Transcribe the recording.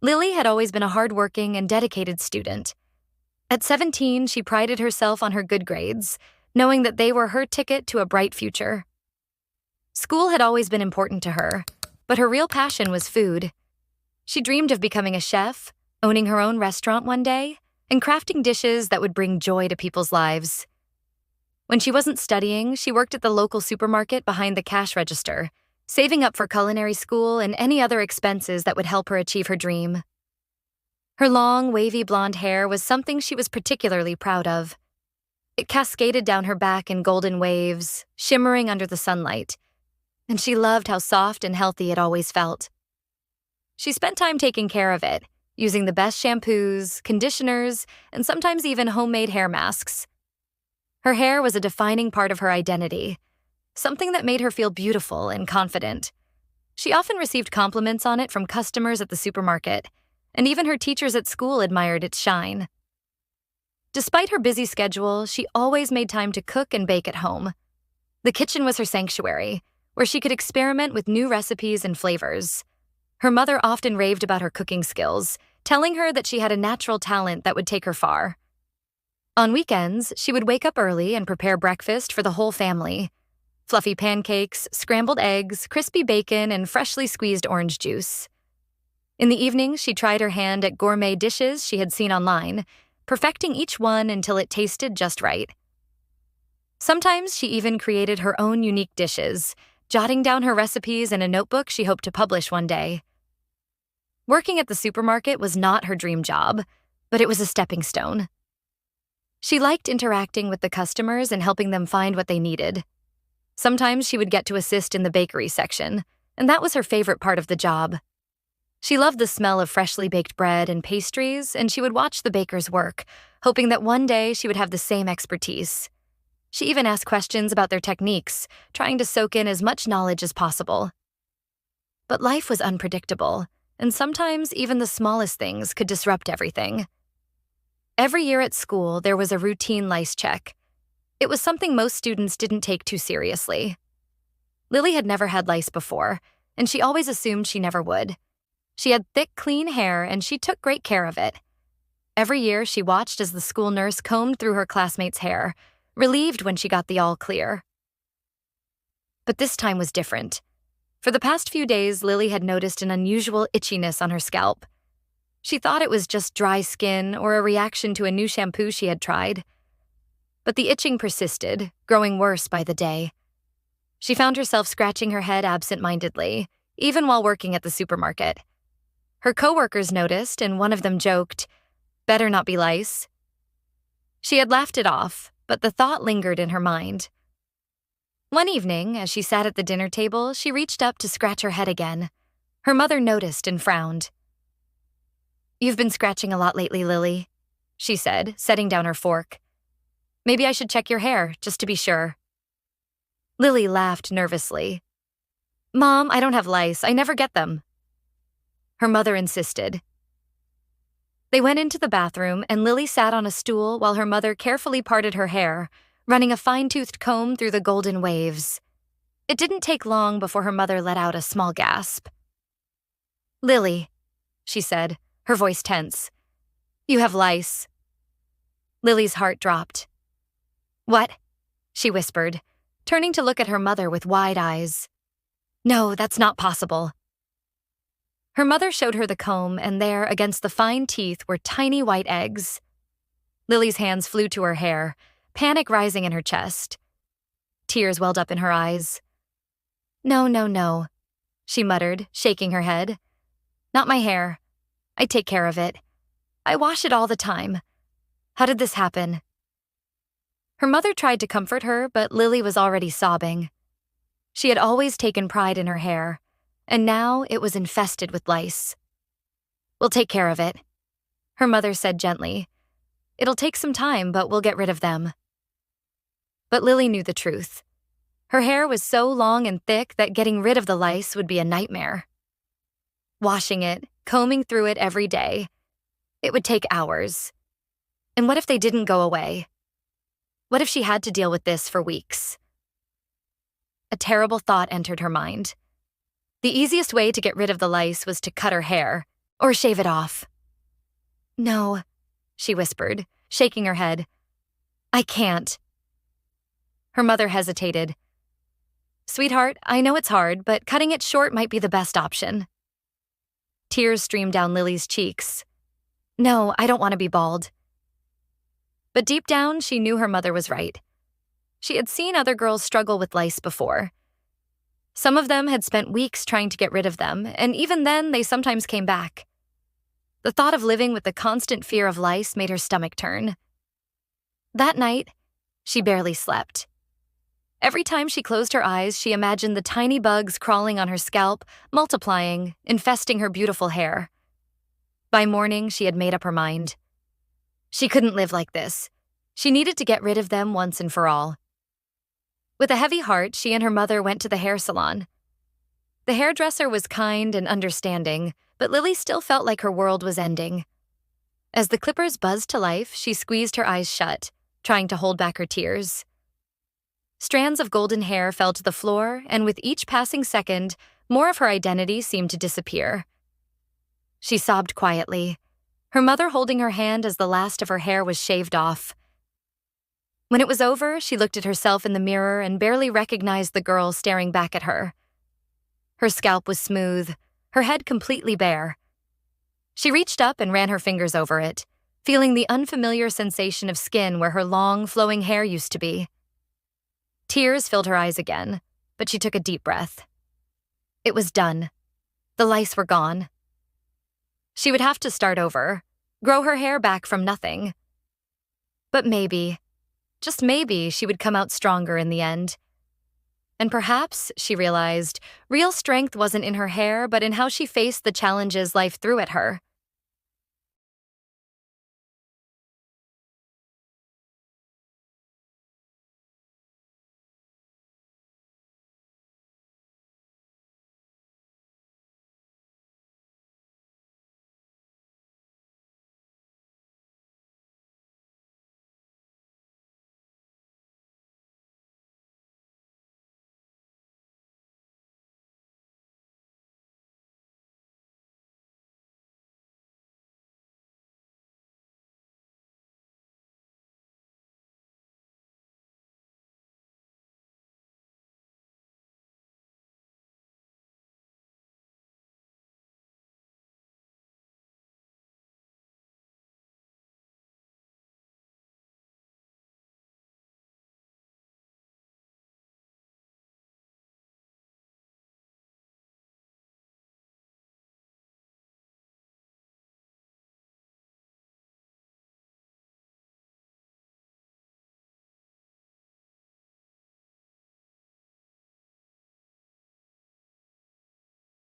Lily had always been a hardworking and dedicated student. At 17, she prided herself on her good grades, knowing that they were her ticket to a bright future. School had always been important to her, but her real passion was food. She dreamed of becoming a chef, owning her own restaurant one day, and crafting dishes that would bring joy to people's lives. When she wasn't studying, she worked at the local supermarket behind the cash register, saving up for culinary school and any other expenses that would help her achieve her dream. Her long, wavy blonde hair was something she was particularly proud of. It cascaded down her back in golden waves, shimmering under the sunlight, and she loved how soft and healthy it always felt. She spent time taking care of it, using the best shampoos, conditioners, and sometimes even homemade hair masks. Her hair was a defining part of her identity, something that made her feel beautiful and confident. She often received compliments on it from customers at the supermarket, and even her teachers at school admired its shine. Despite her busy schedule, she always made time to cook and bake at home. The kitchen was her sanctuary, where she could experiment with new recipes and flavors. Her mother often raved about her cooking skills, telling her that she had a natural talent that would take her far. On weekends, she would wake up early and prepare breakfast for the whole family. Fluffy pancakes, scrambled eggs, crispy bacon, and freshly squeezed orange juice. In the evenings, she tried her hand at gourmet dishes she had seen online, perfecting each one until it tasted just right. Sometimes she even created her own unique dishes, jotting down her recipes in a notebook she hoped to publish one day. Working at the supermarket was not her dream job, but it was a stepping stone. She liked interacting with the customers and helping them find what they needed. Sometimes she would get to assist in the bakery section, and that was her favorite part of the job. She loved the smell of freshly baked bread and pastries, and she would watch the bakers work, hoping that one day she would have the same expertise. She even asked questions about their techniques, trying to soak in as much knowledge as possible. But life was unpredictable, and sometimes even the smallest things could disrupt everything. Every year at school, there was a routine lice check. It was something most students didn't take too seriously. Lily had never had lice before, and she always assumed she never would. She had thick, clean hair, and she took great care of it. Every year, she watched as the school nurse combed through her classmates' hair, relieved when she got the all clear. But this time was different. For the past few days, Lily had noticed an unusual itchiness on her scalp. She thought it was just dry skin or a reaction to a new shampoo she had tried. But the itching persisted, growing worse by the day. She found herself scratching her head absent-mindedly, even while working at the supermarket. Her coworkers noticed, and one of them joked, "Better not be lice." She had laughed it off, but the thought lingered in her mind. One evening, as she sat at the dinner table, she reached up to scratch her head again. Her mother noticed and frowned. "You've been scratching a lot lately, Lily," she said, setting down her fork. "Maybe I should check your hair, just to be sure." Lily laughed nervously. "Mom, I don't have lice. I never get them." Her mother insisted. They went into the bathroom, and Lily sat on a stool while her mother carefully parted her hair, running a fine-toothed comb through the golden waves. It didn't take long before her mother let out a small gasp. "Lily," she said, her voice tense, "you have lice." Lily's heart dropped. "What?" she whispered, turning to look at her mother with wide eyes. "No, that's not possible." Her mother showed her the comb, and there, against the fine teeth, were tiny white eggs. Lily's hands flew to her hair, panic rising in her chest. Tears welled up in her eyes. "No, no, no," she muttered, shaking her head. "Not my hair. I take care of it. I wash it all the time. How did this happen?" Her mother tried to comfort her, but Lily was already sobbing. She had always taken pride in her hair, and now it was infested with lice. "We'll take care of it," her mother said gently. "It'll take some time, but we'll get rid of them." But Lily knew the truth. Her hair was so long and thick that getting rid of the lice would be a nightmare. Washing it, combing through it every day, it would take hours. And what if they didn't go away? What if she had to deal with this for weeks? A terrible thought entered her mind. The easiest way to get rid of the lice was to cut her hair, Or shave it off. No, she whispered, shaking her head. I can't. Her mother hesitated. Sweetheart, I know it's hard, but cutting it short might be the best option. Tears streamed down Lily's cheeks. No, I don't want to be bald. But deep down, she knew her mother was right. She had seen other girls struggle with lice before. Some of them had spent weeks trying to get rid of them, and even then, they sometimes came back. The thought of living with the constant fear of lice made her stomach turn. That night, she barely slept. Every time she closed her eyes, she imagined the tiny bugs crawling on her scalp, multiplying, infesting her beautiful hair. By morning, she had made up her mind. She couldn't live like this. She needed to get rid of them once and for all. With a heavy heart, she and her mother went to the hair salon. The hairdresser was kind and understanding, but Lily still felt like her world was ending. As the clippers buzzed to life, she squeezed her eyes shut, trying to hold back her tears. Strands of golden hair fell to the floor, and with each passing second, more of her identity seemed to disappear. She sobbed quietly, her mother holding her hand as the last of her hair was shaved off. When it was over, she looked at herself in the mirror and barely recognized the girl staring back at her. Her scalp was smooth, her head completely bare. She reached up and ran her fingers over it, feeling the unfamiliar sensation of skin where her long, flowing hair used to be. Tears filled her eyes again, but she took a deep breath. It was done. The lice were gone. She would have to start over, grow her hair back from nothing. But maybe, just maybe, she would come out stronger in the end. And perhaps, she realized, real strength wasn't in her hair, but in how she faced the challenges life threw at her.